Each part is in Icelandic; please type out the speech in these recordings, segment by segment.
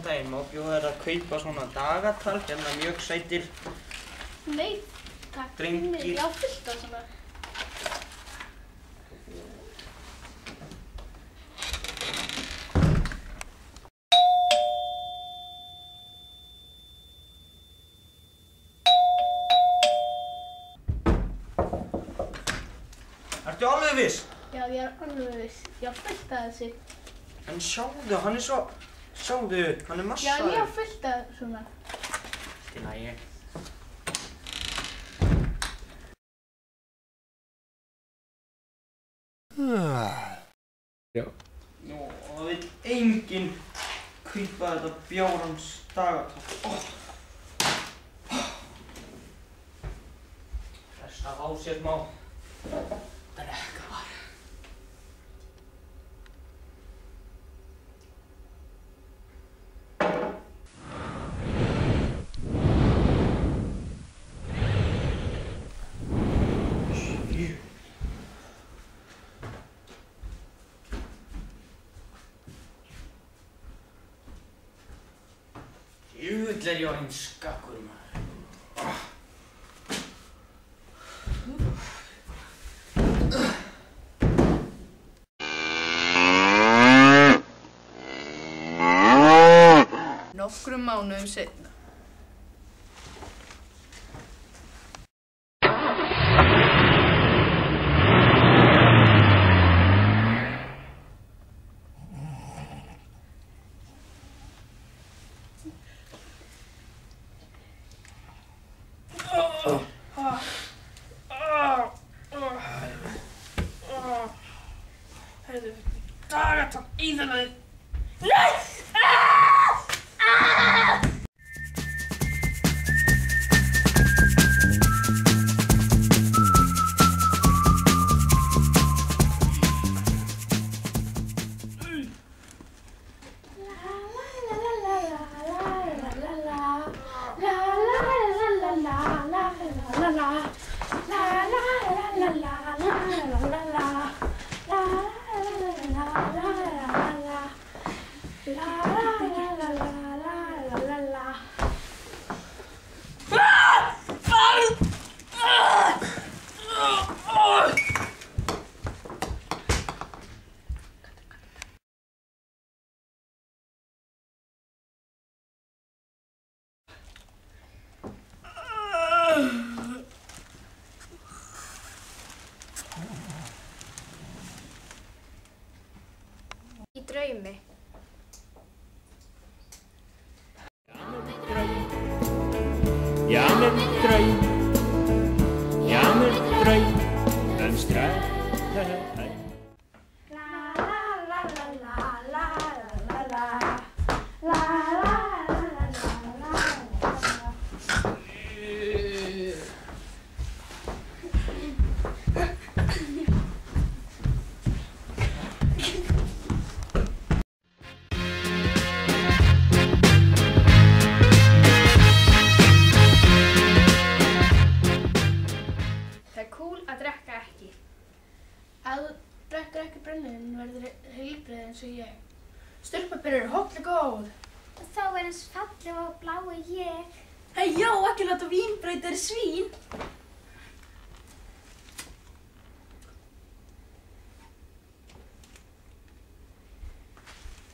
daginn, má bjóða þér að kaupa svona dagatal, hérna mjög sætir. Nei, takk. Drengir. Já, fullt af svona. Ertu alveg viss? Já, ég alveg viss. Já, fullt af þessu. En sjáðu, hann svo... Sjáðu, hann massaður. Já, fullt af svona. Í lagi. Já. Nú, og það vill enginn kaupa þetta bjórans dagatal. Fresta á sér má. Drekka var. Jöfull ég orðinn skakkur, maður. Nokkrum mánuðum seinna. Heyrðu, dagatal í þennan. Í draumi. Ja, met draum. Ja, met draum. Een strijd. Ef þú drekkur ekki brennivín verður heilbrigð eins og ég. Stelpur eru holl og góð. Og þá er eins falleg og blá og ég. Hei, já, ekki láta vín breyta þér í svín.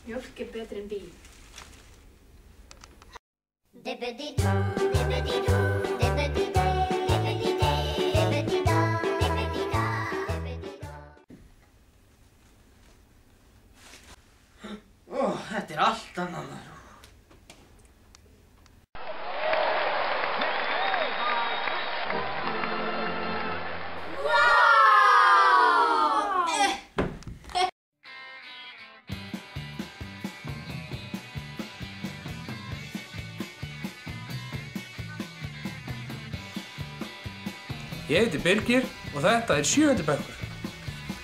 Mjólk er betri en vín. Dibbidi-doo, dibbidi-doo, dibbidi-day, dibbidi-day, dibbidi-da, dibbidi-da, dibbidi-da. Þetta allt annað maður. Ég heiti Birgir og þetta er 7. bekkur.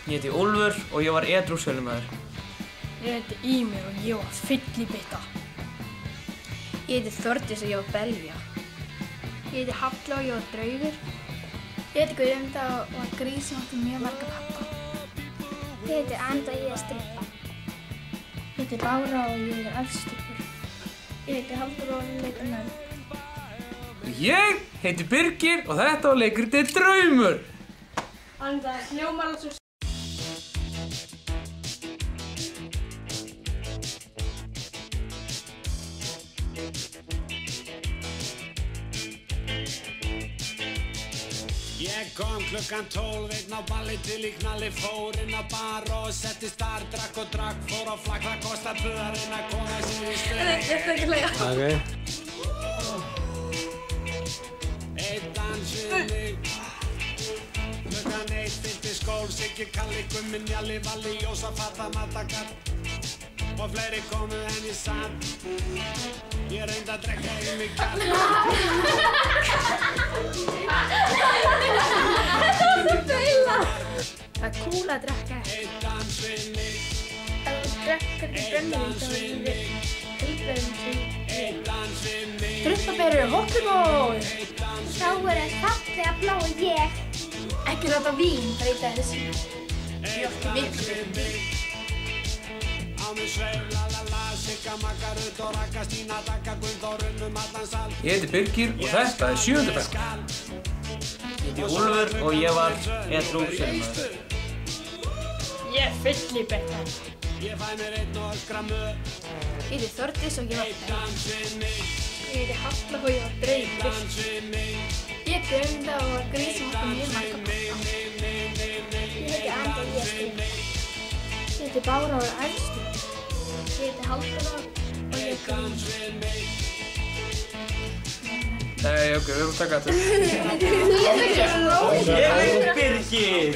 Ég heiti Úlfur og ég var edrú sölumaður. Ég heiti Ímir og ég var fyllibitta. Ég heiti Þórdís og ég var belja. Ég heiti Halla og ég var draugur. Ég heiti Guðmunda og var grís sem átti mjög marga pappa. Ég heiti Anda og ég er strippa. Ég heiti Bára og ég er elstupur. Ég heiti Halldór og leikur nörd. Ég heiti Birgir og þetta var leikritið Draumur. Þannig það hljómar alls og Ég kom klukkan 12, einn á balli til í knalli, fór inn á bar og settist þar, drakk og drakk, fór á flakk, það kostar puðarinn að koma sér í stuð. Ég ætla ekki að lega. Ok. Einn dans við mig, klukkan 1, fyllt í skól, Siggi, Kalli, Gummi, Njalli, Valli, Jósafat, Madagall og fleiri komu en ég satt. Ég reyndi að drekka í mig kall. Það er cool að drekka. Einn dans við mig, Ef þú drekkar ekki brennivín þá er við heilbrigðum til. einn dans við mig, Druppaberu, hoppibói! Þá er það fallega blá og ég. Ekki láta vín breyta þessu. einn dans við mig. Á mig sveif, la la la, Sigga, Magga, Rutt og Ragga, Stína, Dagga, Gunnþór, allan sal. Ég heiti Birgir og þetta er 7. bekk. Ég heiti Úlfur og ég var edrú sölumaður. Ég fyll í bekka. Ég fæ mér einn og öskra mög. Ég heiti Þórdís og ég var Einn dans við mig, Ég heiti Halla og ég var draugur. dans við mig, Ég Guðmunda og var grís sem átti mjög marga pappa. Ég heiti Anda og ég er skrif. Ég heiti Bára og er æðstu. Ég heiti Halldóra og ég er dans við mig. Nei, ok, við erum að taka þetta. Ég heiti Birgir.